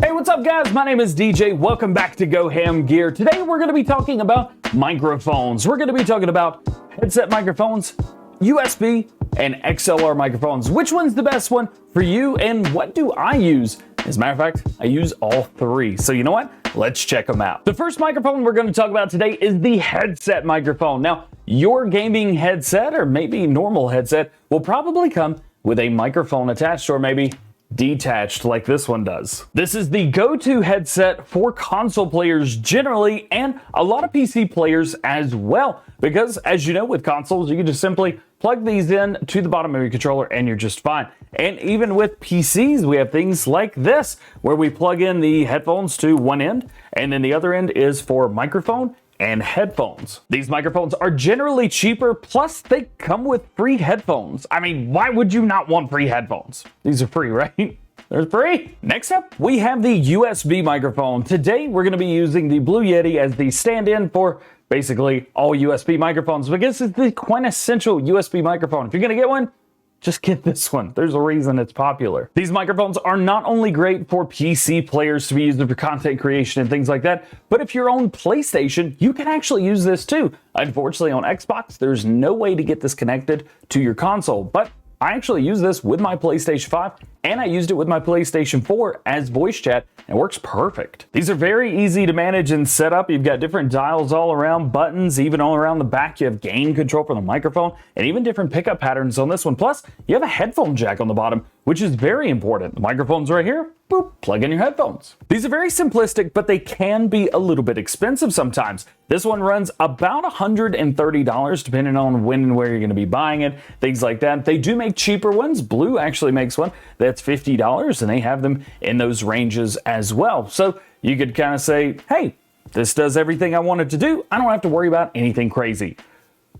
Hey, what's up guys? My name is DJ. Welcome back to GoHam Gear. Today we're going to be talking about microphones. We're going to be talking about headset microphones, USB, and XLR microphones. Which one's the best one for you and what do I use? As a matter of fact, I use all three. So you know what? Let's check them out. The first microphone we're going to talk about today is the headset microphone. Now, your gaming headset or maybe normal headset will probably come with a microphone attached or maybe detached like this one does. This is the go-to headset for console players generally and a lot of PC players as well, because as you know, with consoles you can just simply plug these in to the bottom of your controller and you're just fine. And even with PCs we have things like this where we plug in the headphones to one end and then the other end is for microphone and headphones. These microphones are generally cheaper, plus they come with free headphones. I mean, why would you not want free headphones? These are free, right? They're free. Next up, we have the USB microphone. Today, we're gonna be using the Blue Yeti as the stand-in for basically all USB microphones because it's the quintessential USB microphone. If you're gonna get one, just get this one. There's a reason it's popular. These microphones are not only great for PC players to be used for content creation and things like that, but if you're on PlayStation, you can actually use this too. Unfortunately, on Xbox, there's no way to get this connected to your console, but I actually use this with my PlayStation 5 and I used it with my PlayStation 4 as voice chat and it works perfect. These are very easy to manage and set up. You've got different dials all around, buttons, even all around the back. You have gain control for the microphone and even different pickup patterns on this one. Plus, you have a headphone jack on the bottom, which is very important. The microphone's right here. Boop, plug in your headphones. These are very simplistic, but they can be a little bit expensive sometimes. This one runs about $130 depending on when and where you're going to be buying it, things like that. They do make cheaper ones. Blue actually makes one that's $50 and they have them in those ranges as well. So you could kind of say, hey, this does everything I want it to do. I don't have to worry about anything crazy.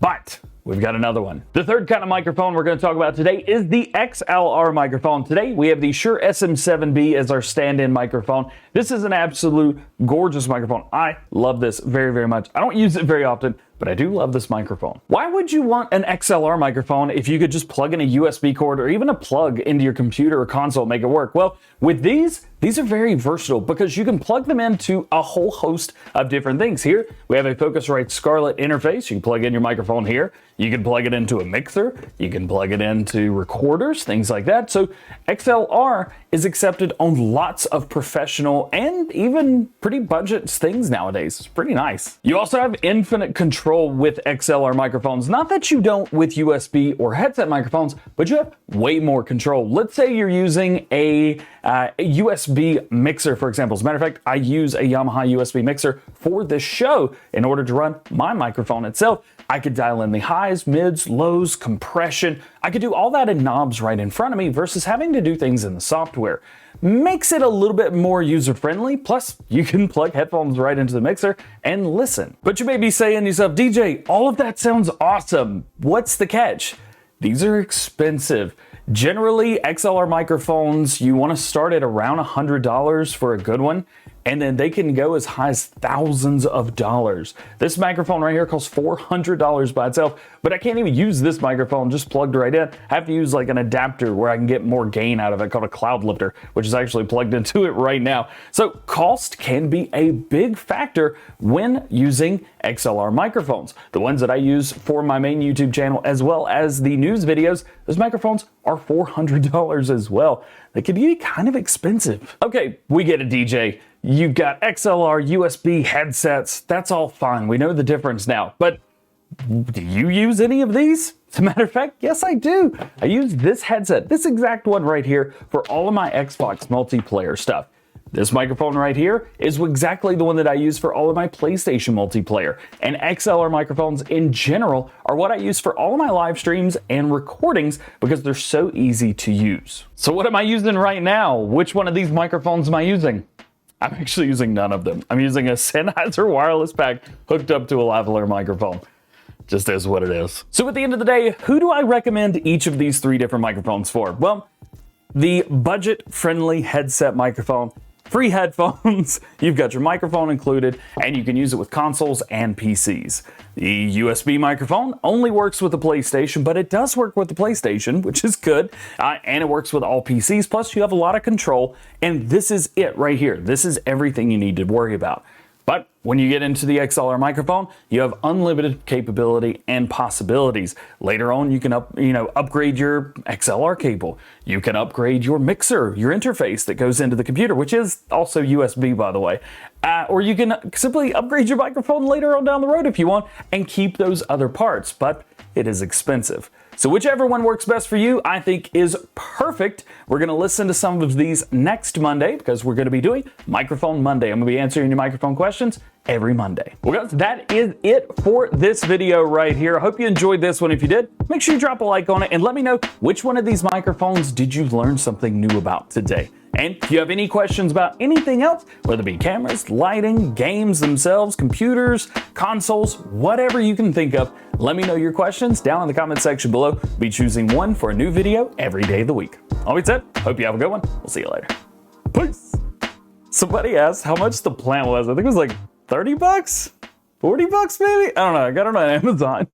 But we've got another one. The third kind of microphone we're going to talk about today is the XLR microphone. Today we have the Shure SM7B as our stand-in microphone. This is an absolute gorgeous microphone. I love this very, very much. I don't use it very often, but I do love this microphone. Why would you want an XLR microphone if you could just plug in a USB cord or even a plug into your computer or console and make it work? Well, with these are very versatile because you can plug them into a whole host of different things. Here, we have a Focusrite Scarlett interface. You can plug in your microphone here. You can plug it into a mixer. You can plug it into recorders, things like that. So XLR is accepted on lots of professional and even pretty budget things nowadays. It's pretty nice. You also have infinite control with XLR microphones. Not that you don't with USB or headset microphones, but you have way more control. Let's say you're using a USB mixer, for example. As a matter of fact, I use a Yamaha USB mixer for this show in order to run my microphone itself. I could dial in the highs, mids, lows, compression. I could do all that in knobs right in front of me versus having to do things in the software. Makes it a little bit more user-friendly, plus you can plug headphones right into the mixer and listen. But you may be saying to yourself, DJ, all of that sounds awesome. What's the catch? These are expensive. Generally, XLR microphones, you want to start at around $100 for a good one, and then they can go as high as thousands of dollars. This microphone right here costs $400 by itself, but I can't even use this microphone just plugged right in. I have to use like an adapter where I can get more gain out of it called a cloud lifter, which is actually plugged into it right now. So cost can be a big factor when using XLR microphones. The ones that I use for my main YouTube channel as well as the news videos, those microphones are $400 as well. They can be kind of expensive. Okay, we get it, DJ. You've got XLR, USB headsets. That's all fine. We know the difference now. But do you use any of these? As a matter of fact, yes, I do. I use this headset, this exact one right here, for all of my Xbox multiplayer stuff. This microphone right here is exactly the one that I use for all of my PlayStation multiplayer. And XLR microphones in general are what I use for all of my live streams and recordings because they're so easy to use. So what am I using right now? Which one of these microphones am I using? I'm actually using none of them. I'm using a Sennheiser wireless pack hooked up to a lavalier microphone. Just is what it is. So at the end of the day, who do I recommend each of these three different microphones for? Well, the budget-friendly headset microphone free headphones, you've got your microphone included, and you can use it with consoles and PCs. The USB microphone only works with the PlayStation, but it does work with the PlayStation, which is good, and it works with all PCs, plus you have a lot of control, and this is it right here. This is everything you need to worry about. But when you get into the XLR microphone, you have unlimited capability and possibilities. Later on, you can upgrade your XLR cable. You can upgrade your mixer, your interface that goes into the computer, which is also USB, by the way. Or you can simply upgrade your microphone later on down the road if you want and keep those other parts, but it is expensive. So whichever one works best for you, I think is perfect. We're going to listen to some of these next Monday because we're going to be doing Microphone Monday. I'm going to be answering your microphone questions every Monday. Well, guys, that is it for this video right here. I hope you enjoyed this one. If you did, make sure you drop a like on it and let me know which one of these microphones did you learn something new about today. And if you have any questions about anything else, whether it be cameras, lighting, games themselves, computers, consoles, whatever you can think of, let me know your questions down in the comment section below. I'll be choosing one for a new video every day of the week. All right, said, hope you have a good one. We'll see you later. Peace. Somebody asked how much the plant was. I think it was like 30 bucks, 40 bucks maybe. I don't know. I got it on Amazon.